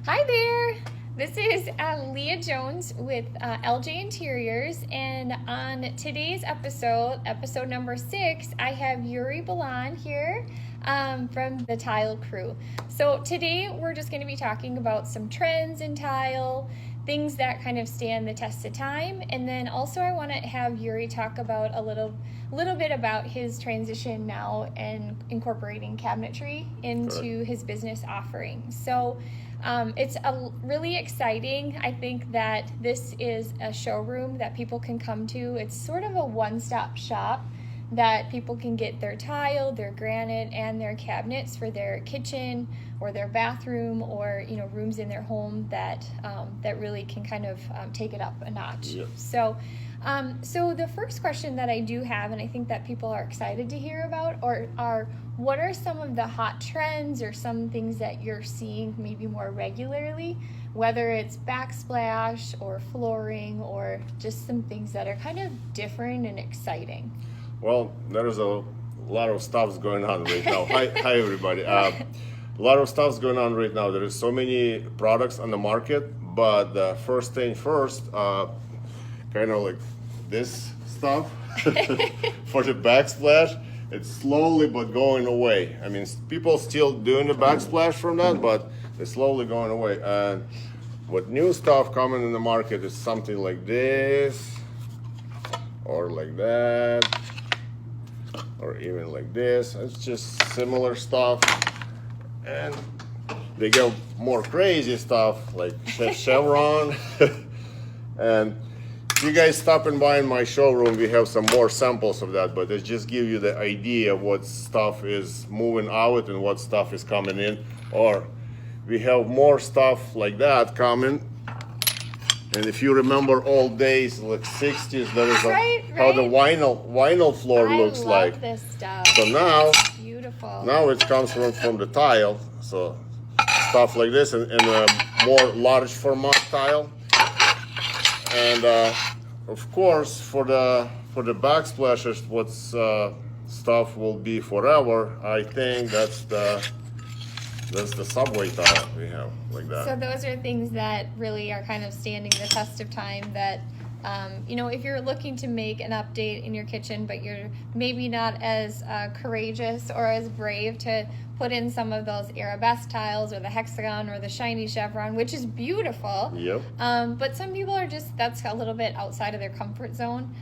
Hi there! This is Leah Jones with LJ Interiors, and on today's episode, episode number 6, I have Youri Balan here from the Tile crew. So today we're just going to be talking about some trends in tile, things that kind of stand the test of time, and then also I want to have Youri talk about a little bit about his transition now and incorporating cabinetry into his business offering. So it's really exciting. I think that this is a showroom that people can come to. It's sort of a one-stop shop that people can get their tile, their granite, and their cabinets for their kitchen or their bathroom, or rooms in their home that really can kind of take it up a notch. Yep. So the first question that I do have, and I think that people are excited to hear about, are what are some of the hot trends or some things that you're seeing maybe more regularly, whether it's backsplash or flooring or just some things that are kind of different and exciting? Well, there is a lot of stuff going on right now. Hi everybody. A lot of stuff's going on right now. There is so many products on the market, but the first thing first, kind of like this stuff for the backsplash. It's slowly but going away. I mean, people still doing the backsplash from that, but it's slowly going away. And what new stuff coming in the market is something like this, or like that, or even like this. It's just similar stuff. And they get more crazy stuff like chevron. And if you guys stopping by in my showroom, we have some more samples of that, but it just give you the idea of what stuff is moving out and what stuff is coming in. Or we have more stuff like that coming. And if you remember old days, like 60s, there is how the vinyl floor looks like. I love this stuff. So now, it's beautiful. Now it comes from the tile. So stuff like this and a more large format tile. And of course, for the backsplashes, what's stuff will be forever. I think that's the subway tile we have like that. So those are things that really are kind of standing the test of time. That if you're looking to make an update in your kitchen, but you're maybe not as courageous or as brave to put in some of those arabesque tiles or the hexagon or the shiny chevron, which is beautiful. Yep. But some people are that's a little bit outside of their comfort zone.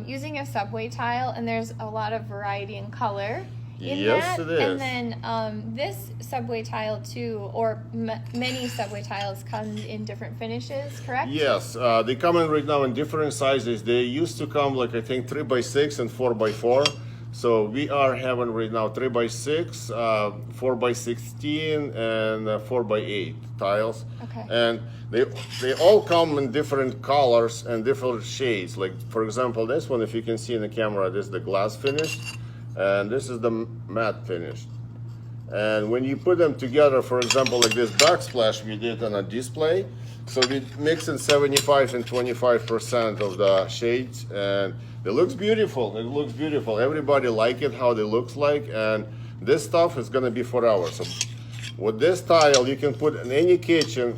Using a subway tile, and there's a lot of variety in color in yes, that. it is. And then this subway tile too, or many subway tiles come in different finishes, correct? Yes, they come in right now in different sizes. They used to come like I think 3x6 and 4x4. So we are having right now 3x6, 4x16, and 4x8 tiles. Okay. And they all come in different colors and different shades. Like for example, this one, if you can see in the camera, this is the glass finish, and this is the matte finish. And when you put them together, for example, like this backsplash we did on a display, so we mix in 75 and 25% of the shades, and it looks beautiful. It looks beautiful. Everybody like it, how it looks like, and this stuff is gonna be forever. So with this tile, you can put in any kitchen,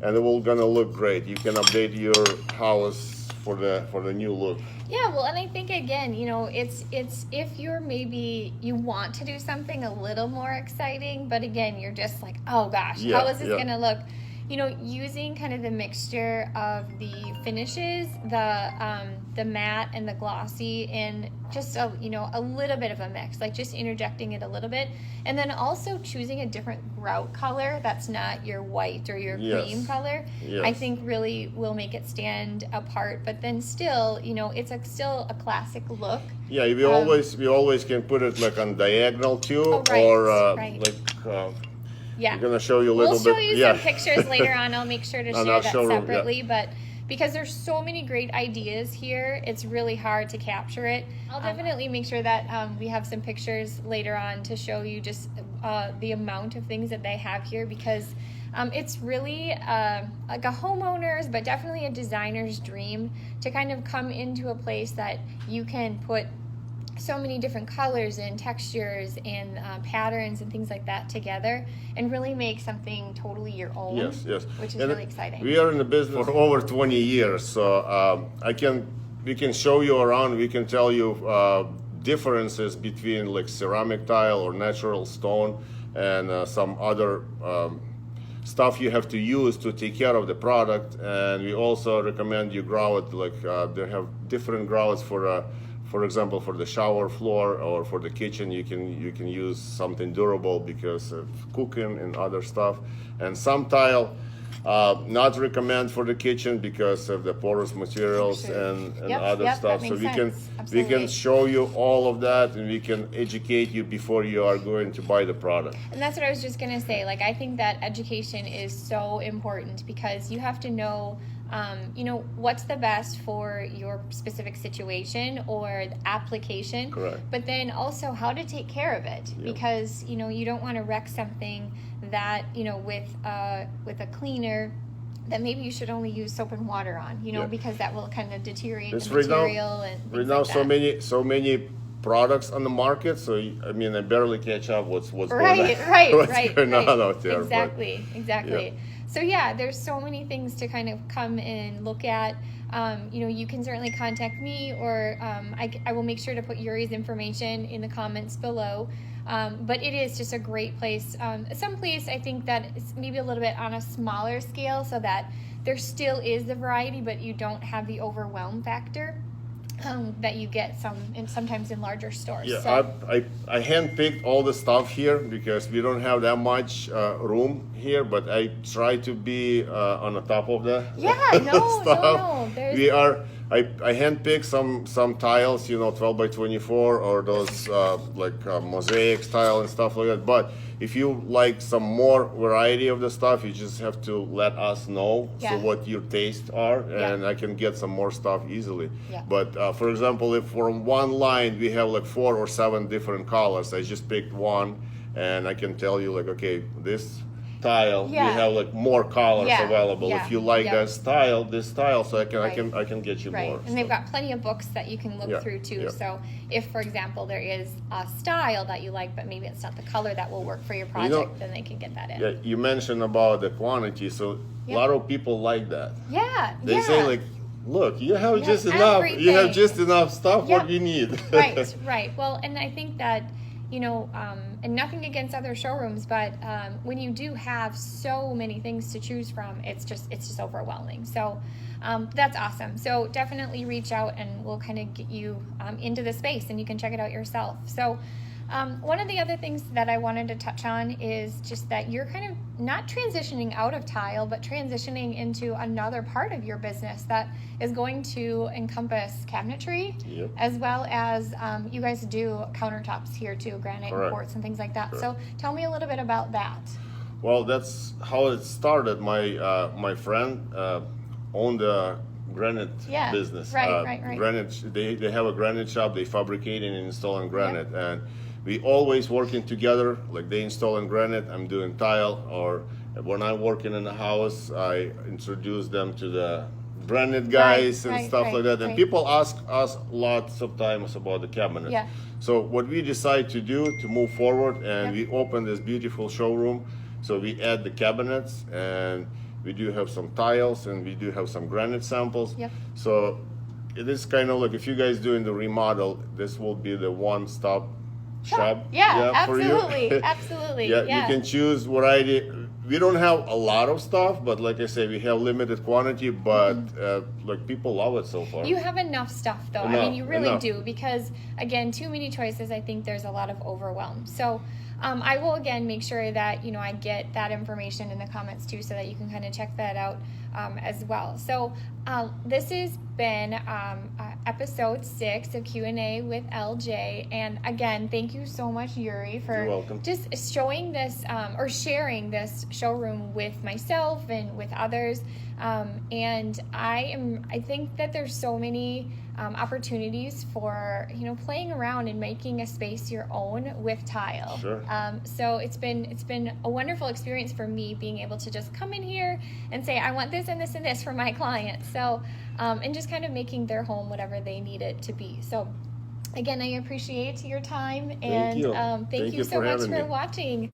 and it will gonna look great. You can update your house for the new look. Yeah, well, and I think again, it's if you're maybe you want to do something a little more exciting, but again, you're just like, oh gosh, how is this gonna look? Using kind of the mixture of the finishes, the matte and the glossy, and just a little bit of a mix, like just interjecting it a little bit, and then also choosing a different grout color that's not your white or your cream color. Yes. I think really will make it stand apart, but then still, it's still a classic look. Yeah, we always can put it like on diagonal too, Yeah, I'm gonna show you a little bit. We'll show you some pictures later on. I'll make sure to share that showroom, separately, but because there's so many great ideas here, it's really hard to capture it. I'll definitely make sure that we have some pictures later on to show you just the amount of things that they have here, because it's really like a homeowner's, but definitely a designer's dream to kind of come into a place that you can put so many different colors and textures and patterns and things like that together, and really make something totally your own. Yes, yes. Which is And really exciting. We are in the business for over 20 years, so we can show you around. We can tell you differences between like ceramic tile or natural stone and some other stuff you have to use to take care of the product. And we also recommend you grout it, like they have different grouts for example, for the shower floor or for the kitchen. You can use something durable because of cooking and other stuff. And some tile not recommend for the kitchen because of the porous materials and other stuff. So we can show you all of that, and we can educate you before you are going to buy the product. And that's what I was just gonna say. Like, I think that education is so important because you have to know, what's the best for your specific situation or the application. Correct. But then also how to take care of it, because you don't want to wreck something that with a cleaner that maybe you should only use soap and water on, because that will kind of deteriorate the material and things right now like that. so many products on the market, so I barely catch up what's going on. Right. Going on out there. Exactly. Yeah. So there's so many things to kind of come and look at. You can certainly contact me, or I will make sure to put Youri's information in the comments below. But it is just a great place. Some place I think that it's maybe a little bit on a smaller scale, so that there still is the variety, but you don't have the overwhelm factor that you get sometimes in larger stores. Yeah, so. I handpicked all the stuff here because we don't have that much room here, but I try to be on the top of the stuff. No. I handpicked some tiles, 12 by 24, or those mosaic tile and stuff like that. But if you like some more variety of the stuff, you just have to let us know so what your tastes are, and I can get some more stuff easily. But for example, if from one line we have like 4 or 7 different colors, I just picked one, and I can tell you this tile we have like more colors available. If you like this style, so I can get you more. And they've got plenty of books that you can look through too. So if, for example, there is a style that you like, but maybe it's not the color that will work for your project, then they can get that in. Yeah, you mentioned about the quantity, so a lot of people like that. They say like, look, you have just enough. Everything. You have just enough stuff what you need. Right. Well, and I think that and nothing against other showrooms, but when you do have so many things to choose from, it's just overwhelming. So that's awesome. So definitely reach out, and we'll kind of get you into the space, and you can check it out yourself. So one of the other things that I wanted to touch on is just that you're kind of not transitioning out of tile, but transitioning into another part of your business that is going to encompass cabinetry, as well as you guys do countertops here too, granite and quartz and things like that. So tell me a little bit about that. Well, that's how it started. My friend owned a granite business. Right. Granite. They have a granite shop. They fabricate and install in granite, and we always working together. Like, they install in granite, I'm doing tile, or when I'm working in the house, I introduce them to the granite guys and stuff like that. And people ask us lots of times about the cabinet. So what we decide to do to move forward, and we open this beautiful showroom. So we add the cabinets, and we do have some tiles, and we do have some granite samples. So it is kind of like, if you guys doing the remodel, this will be the one-stop shop absolutely. for you. Absolutely. You can choose variety. We don't have a lot of stuff, but like I say, we have limited quantity, but like, people love it so far. You have enough stuff though. I mean, you really do, because again, too many choices, I think there's a lot of overwhelm. So I will again make sure that I get that information in the comments too, so that you can kind of check that out as well. So this has been episode 6 of Q&A with LJ, and again, thank you so much, Youri, for just showing this or sharing this showroom with myself and with others. And I think that there's so many opportunities for playing around and making a space your own with tile. So it's been a wonderful experience for me, being able to just come in here and say, I want this and this and this for my clients. So and just kind of making their home whatever they need it to be. So Again, I appreciate your time, and you. thank Thank you you so for much having for me. watching.